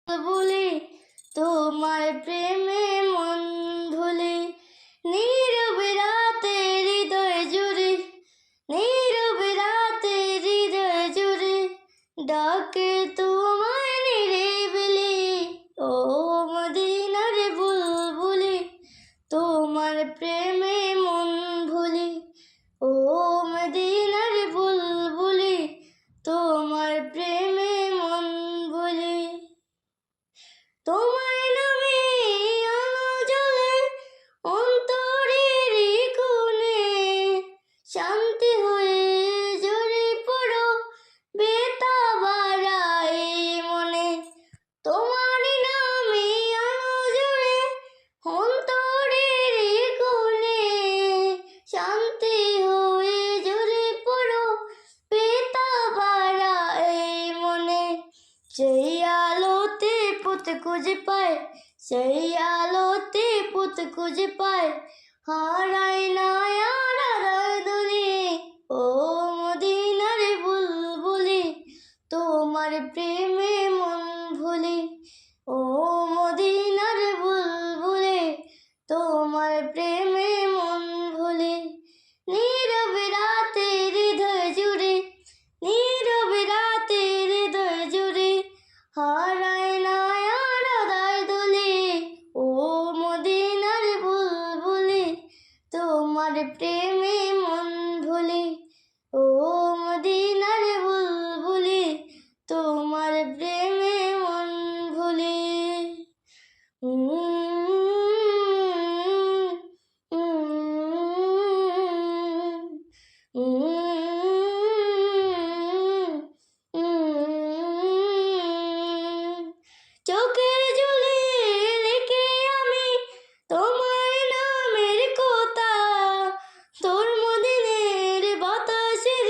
বলি তোমার প্রেমে মন ভুলি, নীরবে রাতে হৃদয় জুড়ে, নীরবে রাতে হৃদয় জুড়ে ডাকে তোমায় নিরিবিলি। ও মদিনার বুলবুলি, তোমার প্রেমে মন ভুলি। ও মদিনার বুলবুলি, তোমার প্রেমে মন ভুলি। তোমার নামে আলো জ্বলে অন্তরের কোণে, শান্তি হয়ে ঝরে পড়ো বেতা বাড়ায় মনে। তোমার নামে আলো জ্বলে অন্তরের কোণে, শান্তি হয়ে ঝরে পড়ো বেতা বাড়ায় মনে। সেই আলোতে পথ খুঁজে পায়, সেই আলোতে পথ খুঁজে পায়, হারায় না আর হারায় দুনি। ও মদিনার বুলবুলি, তোমার প্রেমে মন ভুলি। ও মদিনার বুলবুলি, তোমার প্রেমে মন ভুলি। নীরবে রাতে হৃদয় জুড়ে, নীরবে রাতে হৃদয় জুড়ে হারায় না আর আদার দুলি। ও মদিনার বুলবুলি, তোমার প্রেমে মন ভুলি। ও মদিনার বুলবুলি, তোমার প্রেমে মন ভুলি। চোখের জলে লিখে আমি তোমার নামের কথা, তোর মদিনের বাতাসের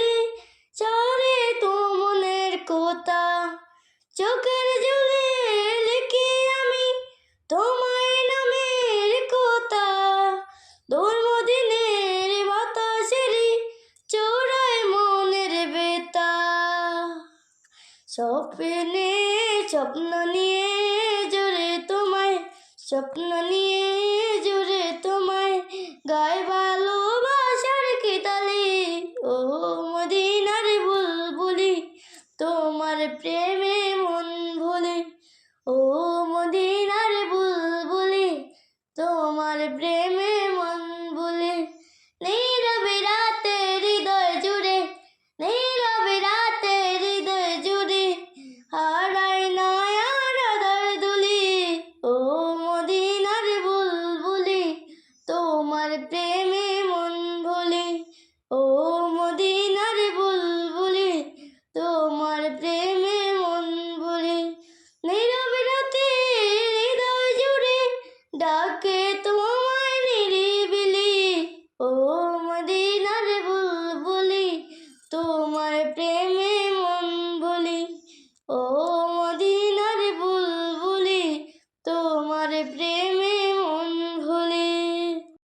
চরে তোমার কথা। চোখের জলে লিখে আমি তোমার নামের কথা, তোর মদিনের বাতাসের চোরায় মনের বেতা। স্বপ্নে স্বপ্ন নিয়ে জুড়ে তোমায়, স্বপ্ন নিয়ে জুড়ে তোমায় গায়ে ভালোবাসার কিতালি। ও মদিনার বুলবুলি, তোমার প্রেমে মন ভুলি। ও মদিনার বুলবুলি, তোমার প্রেমে মন ভুলি। নীরবে রাতে হৃদয় জুড়ে, নীরবে রাতে হৃদয় জুড়ে হারায় না আর আদার দুলি। ও মদিনার বুলবুলি, তোমার প্রেমে মন ভুলি। ও মদিনার বুলবুলি, তোমার প্রেমে মন ভুলি। নীরবে রাতে হৃদয় জুড়ে ডাকে